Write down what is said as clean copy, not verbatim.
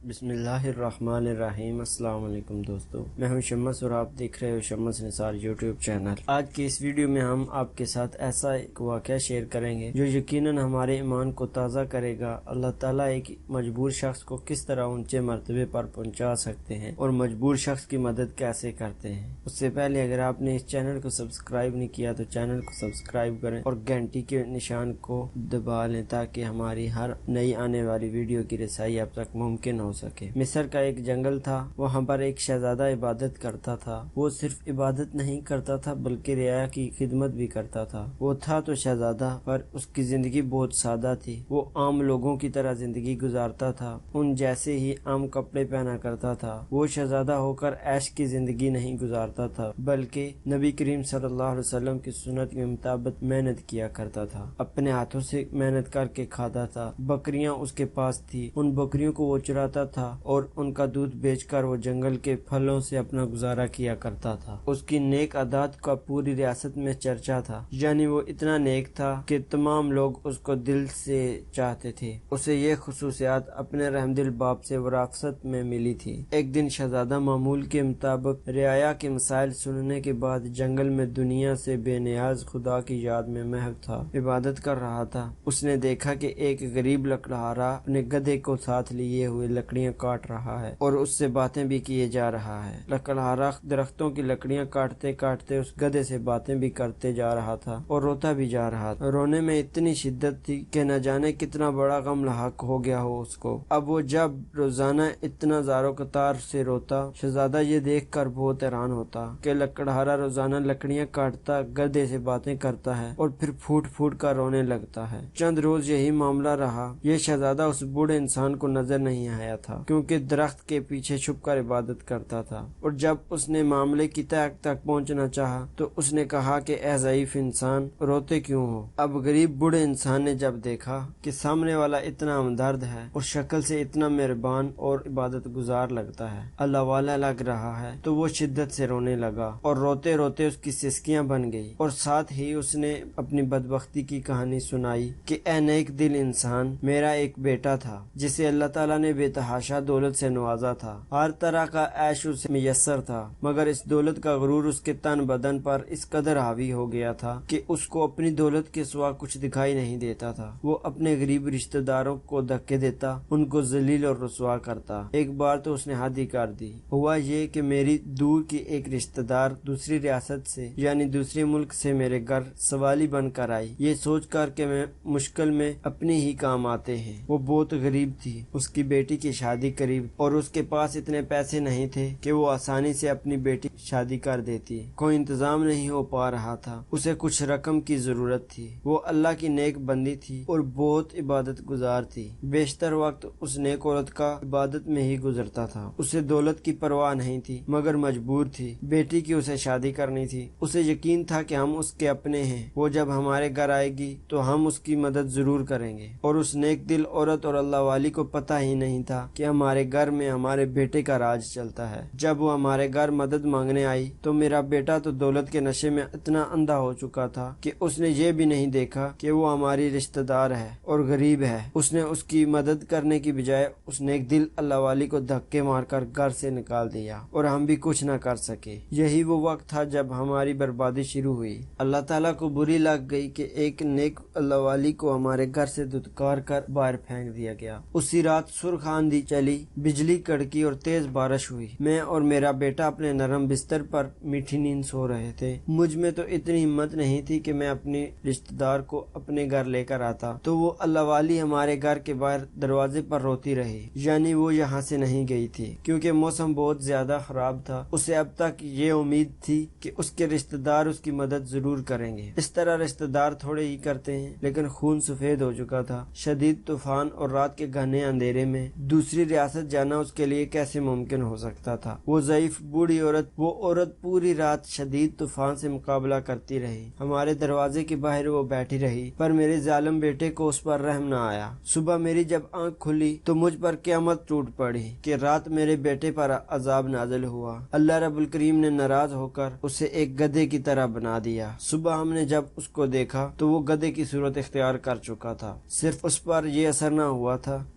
بسم اللہ الرحمن الرحیم۔ السلام علیکم دوستو، میں ہوں شمس اور آپ دیکھ رہے ہو شمس نثار یوٹیوب چینل۔ آج کی اس ویڈیو میں ہم آپ کے ساتھ ایسا ایک واقعہ شیئر کریں گے جو یقیناً ہمارے ایمان کو تازہ کرے گا۔ اللہ تعالیٰ ایک مجبور شخص کو کس طرح اونچے مرتبے پر پہنچا سکتے ہیں اور مجبور شخص کی مدد کیسے کرتے ہیں۔ اس سے پہلے اگر آپ نے اس چینل کو سبسکرائب نہیں کیا تو چینل کو سبسکرائب کریں اور گھنٹی کے نشان کو دبا لیں تاکہ ہماری ہر نئی آنے والی ویڈیو کی رسائی آپ تک ممکن ہو سکے۔ مصر کا ایک جنگل تھا، وہاں پر ایک شہزادہ عبادت کرتا تھا۔ وہ صرف عبادت نہیں کرتا تھا بلکہ رعایا کی خدمت بھی کرتا تھا۔ وہ تھا تو شہزادہ، پر اس کی زندگی بہت سادہ تھی۔ وہ عام لوگوں کی طرح زندگی گزارتا تھا، ان جیسے ہی عام کپڑے پہنا کرتا تھا۔ وہ شہزادہ ہو کر عیش کی زندگی نہیں گزارتا تھا بلکہ نبی کریم صلی اللہ علیہ وسلم کی سنت کے مطابق محنت کیا کرتا تھا، اپنے ہاتھوں سے محنت کر کے کھاتا تھا۔ بکریاں اس کے پاس تھی، ان بکریوں کو وہ چراتا تھا اور ان کا دودھ بیچ کر وہ جنگل کے پھلوں سے اپنا گزارا کیا کرتا تھا۔ اس کی نیک عادات کا پوری ریاست میں چرچا تھا، یعنی وہ اتنا نیک تھا کہ تمام لوگ اس کو دل سے چاہتے تھے۔ اسے یہ خصوصیات اپنے رحم دل باپ سے وراثت میں ملی تھی۔ ایک دن شہزادہ معمول کے مطابق رعایا کے مسائل سننے کے بعد جنگل میں دنیا سے بے نیاز خدا کی یاد میں محو تھا، عبادت کر رہا تھا۔ اس نے دیکھا کہ ایک غریب لکڑہارا اپنے گدھے کو ساتھ لیے ہوئے لکڑیاں کاٹ رہا ہے اور اس سے باتیں بھی کیے جا رہا ہے۔ لکڑہارا درختوں کی لکڑیاں کاٹتے کاٹتے اس گدھے سے باتیں بھی کرتے جا رہا تھا اور روتا بھی جا رہا تھا۔ رونے میں اتنی شدت تھی کہ نہ جانے کتنا بڑا غم لاحق ہو گیا ہو اس کو۔ اب وہ جب روزانہ اتنا زارو قطار سے روتا، شہزادہ یہ دیکھ کر بہت حیران ہوتا کہ لکڑہارا روزانہ لکڑیاں کاٹتا، گدھے سے باتیں کرتا ہے اور پھر پھوٹ پھوٹ کر رونے لگتا ہے۔ چند روز یہی معاملہ رہا۔ یہ شہزادہ اس بوڑھے انسان کو نظر نہیں آیا تھا کیونکہ درخت کے پیچھے چھپ کر عبادت کرتا تھا، اور جب اس نے معاملے کی تہ تک پہنچنا چاہا تو اس نے کہا کہ اے ضعیف انسان، روتے کیوں ہو؟ اب غریب بوڑھے انسان نے جب دیکھا کہ سامنے والا اتنا ہمدرد ہے اور شکل سے اتنا مہربان اور عبادت گزار لگتا ہے، اللہ والا لگ رہا ہے، تو وہ شدت سے رونے لگا اور روتے روتے اس کی سسکیاں بن گئی، اور ساتھ ہی اس نے اپنی بدبختی کی کہانی سنائی کہ اے نیک دل انسان، میرا ایک بیٹا تھا جسے اللہ تعالیٰ نے بے تحاشا دولت سے نوازا تھا، ہر طرح کا عیش اسے میسر تھا، مگر اس دولت کا غرور اس کے تن بدن پر اس قدر حاوی ہو گیا تھا کہ اس کو اپنی دولت کے سوا کچھ دکھائی نہیں دیتا تھا۔ وہ اپنے غریب رشتہ داروں کو دھکے دیتا، ان کو ذلیل اور رسوا کرتا۔ ایک بار تو اس نے حد ہی کر دی۔ ہوا یہ کہ میری دور کی ایک رشتہ دار دوسری ریاست سے یعنی دوسرے ملک سے میرے گھر سوالی بن کر آئی، یہ سوچ کر کہ میں مشکل میں اپنے ہی کام آتے ہیں۔ وہ بہت غریب تھی، اس کی بیٹی کی شادی قریب اور اس کے پاس اتنے پیسے نہیں تھے کہ وہ آسانی سے اپنی بیٹی شادی کر دیتی۔ کوئی انتظام نہیں ہو پا رہا تھا، اسے کچھ رقم کی ضرورت تھی۔ وہ اللہ کی نیک بندی تھی اور بہت عبادت گزار تھی۔ بیشتر وقت اس نیک عورت کا عبادت میں ہی گزرتا تھا۔ اسے دولت کی پرواہ نہیں تھی مگر مجبور تھی، بیٹی کی اسے شادی کرنی تھی۔ اسے یقین تھا کہ ہم اس کے اپنے ہیں، وہ جب ہمارے گھر آئے گی تو ہم اس کی مدد ضرور کریں گے، اور اس نیک دل عورت اور اللہ والی کو پتہ ہی نہیں تھا کہ ہمارے گھر میں ہمارے بیٹے کا راج چلتا ہے۔ جب وہ ہمارے گھر مدد مانگنے آئی تو میرا بیٹا تو دولت کے نشے میں اتنا اندھا ہو چکا تھا کہ اس نے یہ بھی نہیں دیکھا کہ وہ ہماری رشتہ دار ہے اور غریب ہے۔ اس نے اس کی مدد کرنے کی بجائے اس نیک دل اللہ والی کو دھکے مار کر گھر سے نکال دیا اور ہم بھی کچھ نہ کر سکے۔ یہی وہ وقت تھا جب ہماری بربادی شروع ہوئی۔ اللہ تعالیٰ کو بری لگ گئی کہ ایک نیک اللہ والی کو ہمارے گھر سے دھتکار کر باہر پھینک دیا گیا۔ اسی رات سرخ آندھی چلی، بجلی کڑکی اور تیز بارش ہوئی۔ میں اور میرا بیٹا اپنے نرم بستر پر میٹھی نیند سو رہے تھے۔ مجھ میں تو اتنی ہمت نہیں تھی کہ میں اپنی رشتہ دار کو اپنے گھر لے کر آتا، تو وہ اللہ والی ہمارے گھر کے باہر دروازے پر روتی رہی، یعنی وہ یہاں سے نہیں گئی تھی کیونکہ موسم بہت زیادہ خراب تھا۔ اسے اب تک یہ امید تھی کہ اس کے رشتہ دار اس کی مدد ضرور کریں گے۔ اس طرح رشتہ دار تھوڑے ہی کرتے ہیں، لیکن خون سفید ہو چکا تھا۔ شدید طوفان اور رات کے گھنے اندھیرے میں دوسری ریاست جانا اس کے لیے کیسے ممکن ہو سکتا تھا؟ وہ ضعیف بوڑھی عورت پوری رات شدید طوفان سے مقابلہ کرتی رہی۔ ہمارے دروازے کے باہر وہ بیٹھی رہی، پر میرے ظالم بیٹے کو اس پر رحم نہ آیا۔ صبح میری جب آنکھ کھلی تو مجھ پر قیامت ٹوٹ پڑی کہ رات میرے بیٹے پر عذاب نازل ہوا۔ اللہ رب الکریم نے ناراض ہو کر اسے ایک گدھے کی طرح بنا دیا۔ صبح ہم نے جب اس کو دیکھا تو وہ گدھے کی صورت اختیار کر چکا تھا۔ صرف اس پر یہ اثر نہ ہوا تھا